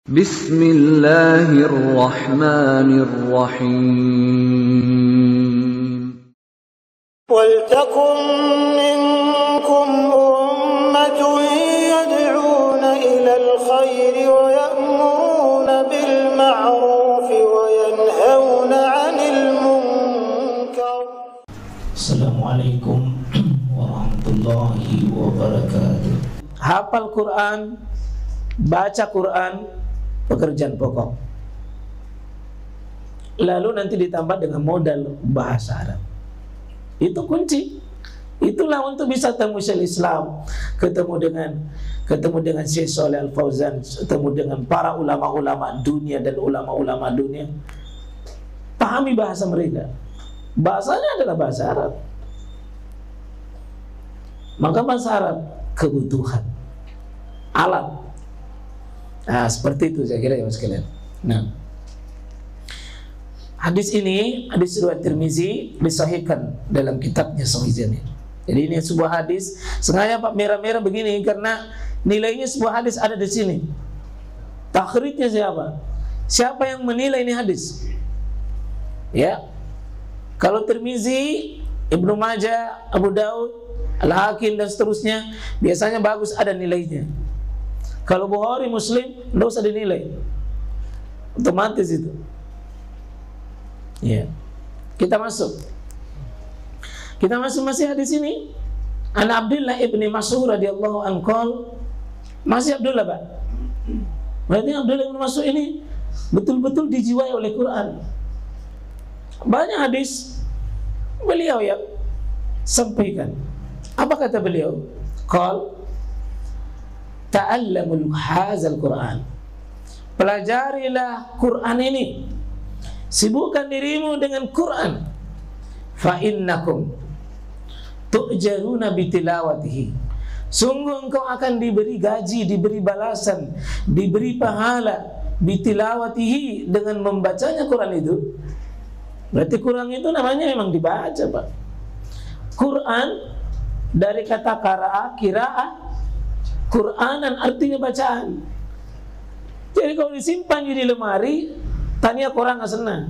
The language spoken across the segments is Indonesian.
Bismillahirrahmanirrahim. وَلْتَكُنْ مِنْكُمْ أُمَّةٌ يَدْعُونَ إِلَى الْخَيْرِ وَيَأْمُرُونَ بِالْمَعْرُوفِ وَيَنْهَوْنَ عَنِ الْمُنْكَرِ. Assalamualaikum warahmatullahi wabarakatuh. Hafal Quran, baca Quran, pekerjaan pokok. Lalu nanti ditambah dengan modal bahasa Arab. Itu kunci. Itulah untuk bisa temu Syekh Islam, ketemu dengan Syekh Shalih Al Fauzan, ketemu dengan para ulama-ulama dunia dan ulama-ulama dunia. Pahami bahasa mereka. Bahasanya adalah bahasa Arab. Maka bahasa Arab kebutuhan, alat. Nah, seperti itu saya kira ya Mas sekalian. Nah, hadis ini, hadis riwayat Tirmizi, disahihkan dalam kitabnya Sahih Jami'. Jadi ini sebuah hadis, sengaja Pak merah-merah begini karena nilainya sebuah hadis ada di sini. Takhrijnya siapa? Siapa yang menilai ini hadis? Ya. Kalau Tirmizi, Ibnu Majah, Abu Daud, Al-Hakim dan seterusnya, biasanya bagus ada nilainya. Kalau Bukhari, Muslim, tidak usah dinilai. Otomatis itu. Ya. Kita masuk masih hadis ini. An Abdullah ibni Mas'ud radhiyallahu anhu. Masih Abdullah, Pak. Berarti Abdullah ibn Mas'ud ini betul-betul dijiwai oleh Quran. Banyak hadis beliau yang sampaikan. Apa kata beliau? Qal ta'allamul hadzal Quran. Pelajarilah Quran ini. Sibukkan dirimu dengan Quran. Fa innakum tu'jaruna bitilawatihi. Sungguh engkau akan diberi gaji, diberi balasan, diberi pahala bitilawatihi dengan membacanya Quran itu. Berarti Quran itu namanya memang dibaca, Pak. Quran dari kata qiraah, Quranan artinya bacaan. Jadi kalau disimpan di lemari, tanya Quran nggak senang.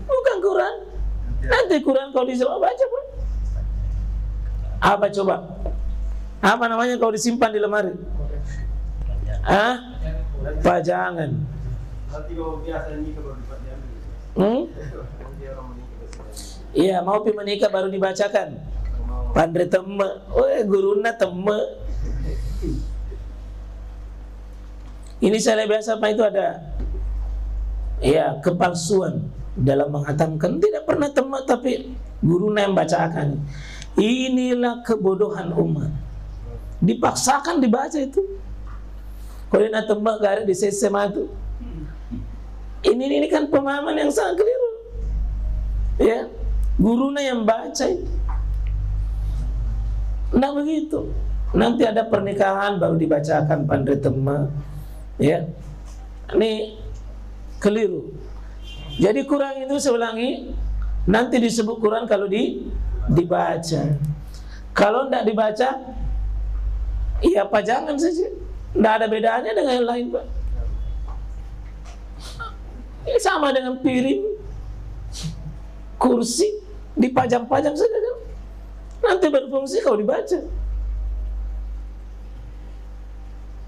Bukan Quran. Nanti Quran kalau disuruh baca pun. Apa coba? Apa namanya kalau disimpan di lemari? Pajangan. Iya, mau pi menikah baru dibacakan. Pandre temme, guruna temme. Ini saya biasa apa itu ada ya kepalsuan dalam menghatamkan, tidak pernah temme tapi guruna yang bacakan. Inilah kebodohan umat. Dipaksakan dibaca itu. Kalau nak temme gak ada di SMA itu. Ini kan pemahaman yang sangat keliru. Ya, guruna yang baca itu. Nah begitu. Nanti ada pernikahan baru dibacakan pandai tema. Ya, ini keliru. Jadi Quran itu saya ulangi, nanti disebut Quran kalau dibaca. Kalau tidak dibaca, iya pajangan saja. Tidak ada bedanya dengan yang lain, Pak. Ini sama dengan piring, kursi, dipajang-pajang saja kan. Nanti berfungsi kalau dibaca.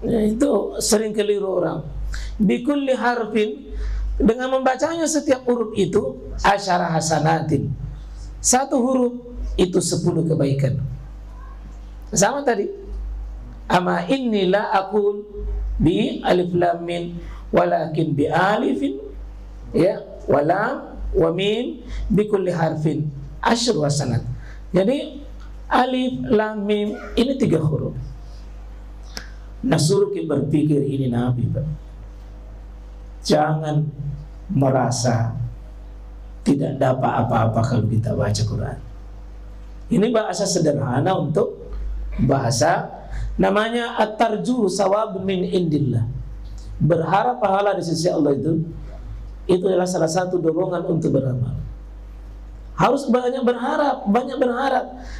Ya, itu sering keliru orang. Bikulli harfin, dengan membacanya setiap huruf itu asyara hasanatin. Satu huruf itu 10 kebaikan. Sama tadi. Ama inni la aqul bi alif lam mim walakin bi alifin ya walam wa mim bikulli harfin asyru hasanat. Jadi alif lam mim ini 3 huruf. Nasuruh kita berpikir ini Nabi, Pak. Jangan merasa tidak dapat apa-apa kalau kita baca Quran. Ini bahasa sederhana untuk bahasa namanya at-tarju sawab min indillah. Berharap pahala di sisi Allah itu adalah salah satu dorongan untuk beramal. Harus banyak berharap.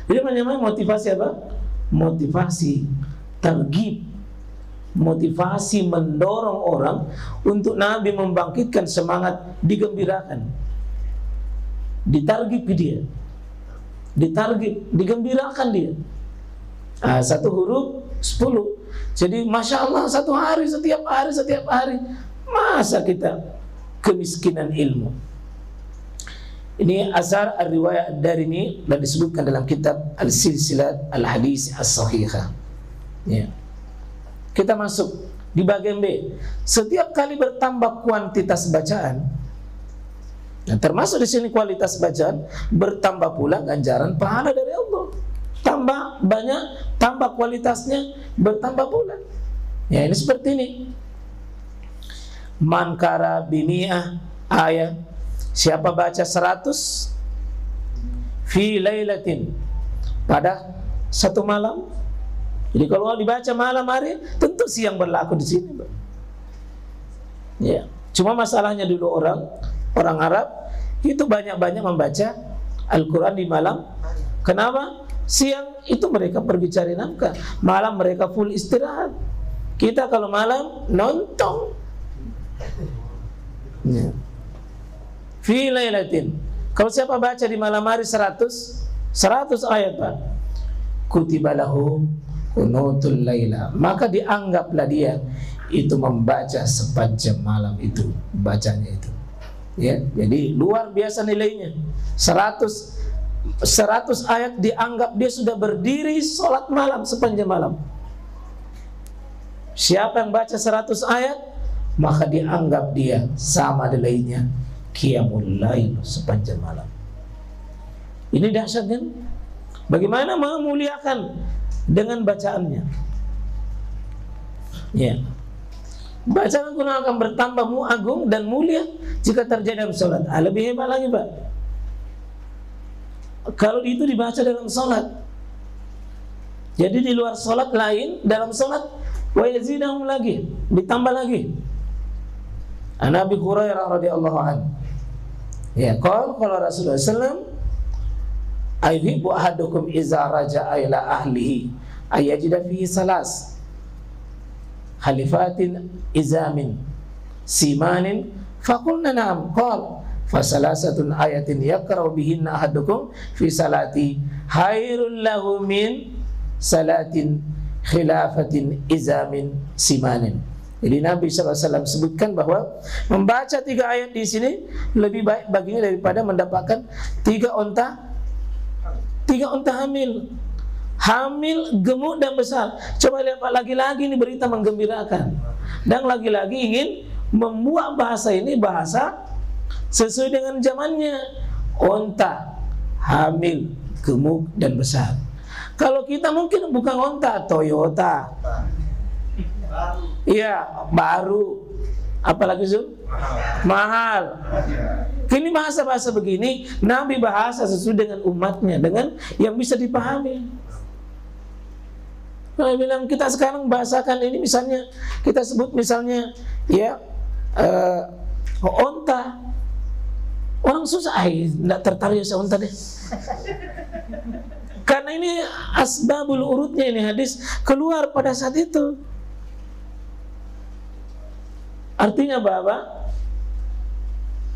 Jadi namanya motivasi apa? Motivasi targhib. motivasi mendorong orang untuk Nabi membangkitkan semangat, digembirakan, ditargib dia, digembirakan dia. Satu huruf 10. Jadi Masya Allah satu hari, setiap hari. Masa kita kemiskinan ilmu? Ini asar riwayat Ad-Darimi dan disebutkan dalam kitab Al-Silsilat Al-Hadis As-Sahihah. Ya. Kita masuk di bagian B. Setiap kali bertambah kuantitas bacaan, termasuk di sini kualitas bacaan, bertambah pula ganjaran pahala dari Allah. Tambah banyak, tambah kualitasnya, bertambah pula. Ya, ini seperti ini. Man qara bimi'ah ayat, siapa baca 100 fi lailatin, pada satu malam. Jadi kalau dibaca malam hari, tentu siang berlaku di sini, Pak. Ya, cuma masalahnya dulu orang Arab itu banyak-banyak membaca Al-Quran di malam. Kenapa? Siang itu mereka pergi cari nafkah, malam mereka full istirahat. Kita kalau malam nonton. Ya. Fi lailatin. Kalau siapa baca di malam hari 100 ayat, Pak, kutiba lahu qunutul laila, maka dianggaplah dia itu membaca sepanjang malam itu, bacanya itu. Ya, jadi luar biasa nilainya. 100 ayat dianggap dia sudah berdiri sholat malam sepanjang malam. Siapa yang baca 100 ayat, maka dianggap dia sama nilainya qiyamul lail sepanjang malam. Ini dahsyat kan? Bagaimana memuliakan dengan bacaannya. Ya. Bacaan Al-Quran akan bertambah agung dan mulia jika terjadi dalam sholat. Lebih hebat lagi, Pak, kalau itu dibaca dalam sholat. Jadi di luar sholat lain, dalam sholat wa yazidahum lagi, ditambah lagi. An Abi Hurairah radhiyallahu anhu, ya, qala Rasulullah sallallahu ayuhibbu ahadukum iza raja'a ila ahlihi ayajida fihi salas khalifatin izamin simanin faqulna na'am, qala fasalasatun ayatin yaqra'u bihinna ahadukum fi salati khairul lahu min salatin khilafatin izamin simanin. Jadi Nabi SAW sebutkan bahwa membaca 3 ayat di sini lebih baik baginya daripada mendapatkan 3 onta hamil gemuk dan besar. Coba lihat Pak, lagi-lagi ini berita menggembirakan, dan lagi-lagi ingin membuat bahasa ini bahasa sesuai dengan zamannya. Onta hamil gemuk dan besar. Kalau kita mungkin bukan onta, Toyota. Iya, baru. Apalagi Zul? Mahal. Kini bahasa-bahasa begini, Nabi bahasa sesuai dengan umatnya, dengan yang bisa dipahami. Kalau bilang kita sekarang bahasakan ini, misalnya kita sebut misalnya ya onta, orang susah, tidak tertarik sama onta deh. Karena ini asbabul urutnya, ini hadis keluar pada saat itu. Artinya Bapak,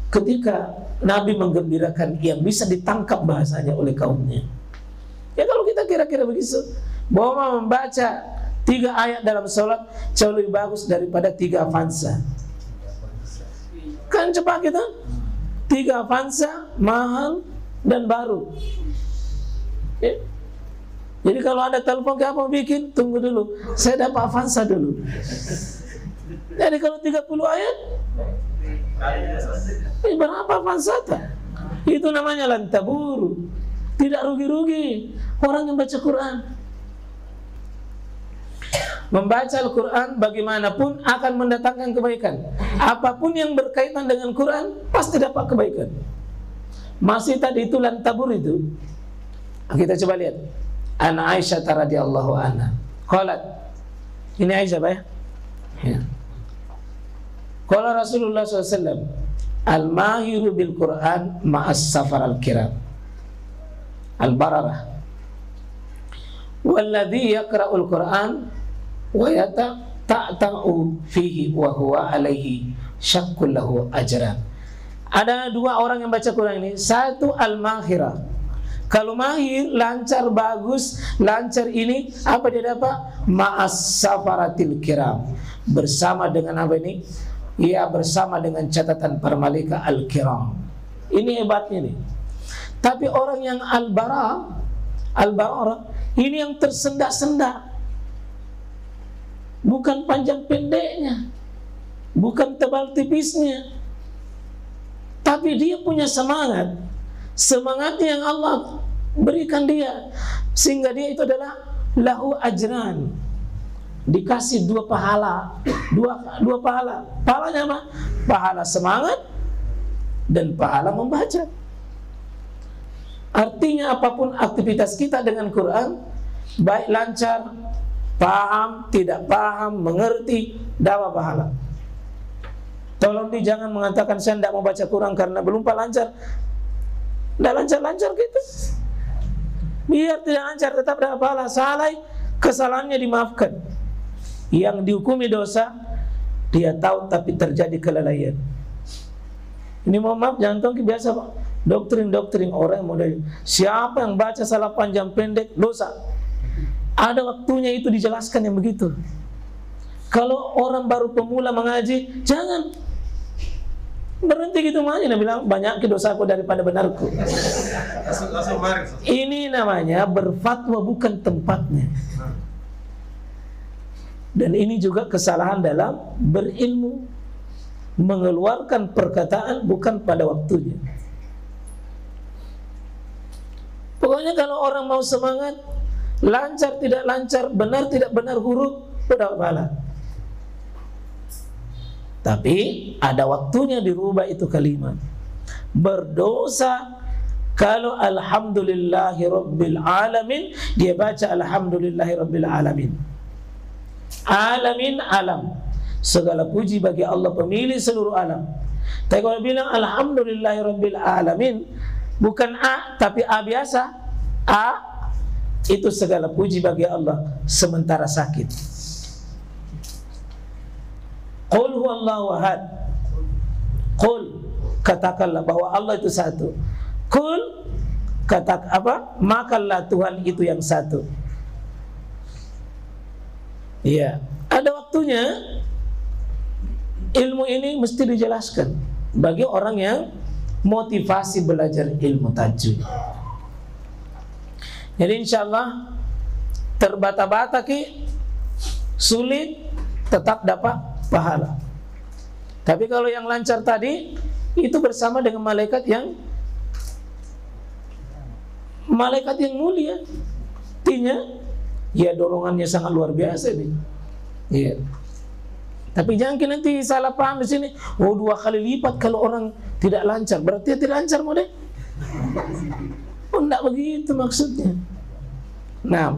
ketika Nabi menggembirakan yang bisa ditangkap bahasanya oleh kaumnya. Ya kalau kita kira-kira begitu, bahwa membaca 3 ayat dalam sholat jauh lebih bagus daripada 3 Avanza. Kan cepat kita 3 Avanza, mahal dan baru. Ya. Jadi kalau ada telepon kayak apa bikin, tunggu dulu, saya dapat Avanza dulu. Jadi kalau 30 ayat, berapa Avanza? Itu namanya lantaburu. Tidak rugi-rugi orang yang baca Quran. Membaca Al-Quran bagaimanapun akan mendatangkan kebaikan. Apapun yang berkaitan dengan Quran pasti dapat kebaikan. Masih tadi itu lantabur itu. Kita coba lihat. An Aisyah radhiyallahu anha qalat. Ini Aisyah, Pak, ya. Qala Rasulullah SAW, al-mahiru bil Quran ma'as safar al-kiram al-bararah walladhi yaqra'ul Quran wa ta'ta'u fihi wa huwa alaihi syakkul lahu ajran. Ada dua orang yang baca Quran ini. Satu al-mahira. Kalau mahir, lancar, bagus, lancar ini, apa dia dapat? Ma'as safaratil kiram. Bersama dengan apa ini? Ya, bersama dengan catatan para malaikat al-kiram. Ini hebatnya nih. Tapi orang yang al-bara, ini yang tersendak-sendak. Bukan panjang pendeknya, bukan tebal tipisnya, tapi dia punya semangat. Semangatnya yang Allah berikan dia, sehingga dia itu adalah lahu ajran, dikasih dua pahala. Dua pahala. Pahalanya apa? Pahala semangat dan pahala membaca. Artinya apapun aktivitas kita dengan Quran, baik lancar, paham, tidak paham, mengerti, dapat pahala. Tolong jangan mengatakan saya tidak mau baca Quran karena belum lancar. Tidak lancar-lancar gitu. Biar tidak lancar tetap dapat pahala. Salah, kesalahannya dimaafkan. Yang dihukumi dosa, dia tahu tapi terjadi kelalaian. Ini mohon maaf, jangan tahu biasa Pak. Doktrin orang yang model siapa yang baca salah panjang pendek dosa. Ada waktunya itu dijelaskan yang begitu. Kalau orang baru pemula mengaji, jangan berhenti gitu aja. Dia bilang banyak dosaku daripada benarku. Ini namanya berfatwa bukan tempatnya. Dan ini juga kesalahan dalam berilmu, mengeluarkan perkataan bukan pada waktunya. Pokoknya kalau orang mau semangat, lancar tidak lancar, benar tidak benar huruf, sudah pahala. Tapi ada waktunya dirubah itu kalimat. Berdosa kalau alhamdulillahi rabbil alamin, dia baca alhamdulillahi rabbil alamin. Alamin, alam. Segala puji bagi Allah pemilik seluruh alam. Tapi kalau bilang alhamdulillahi rabbil alamin, bukan A tapi A biasa, A itu segala puji bagi Allah sementara sakit. Qul huwallahu ahad. Qul, katakanlah bahwa Allah itu satu. Qul, kata apa? Makalah Tuhan itu yang satu. Iya, ada waktunya. Ilmu ini mesti dijelaskan bagi orang yang motivasi belajar ilmu tajwid. Jadi insyaallah terbata-bata sulit tetap dapat pahala. Tapi kalau yang lancar tadi itu bersama dengan malaikat yang mulia. Artinya ya dorongannya sangat luar biasa nih. Iya. Tapi jangan nanti salah paham di sini. Oh, 2 kali lipat kalau orang tidak lancar. Berarti tidak lancar mau deh. Oh, enggak begitu maksudnya. Nah,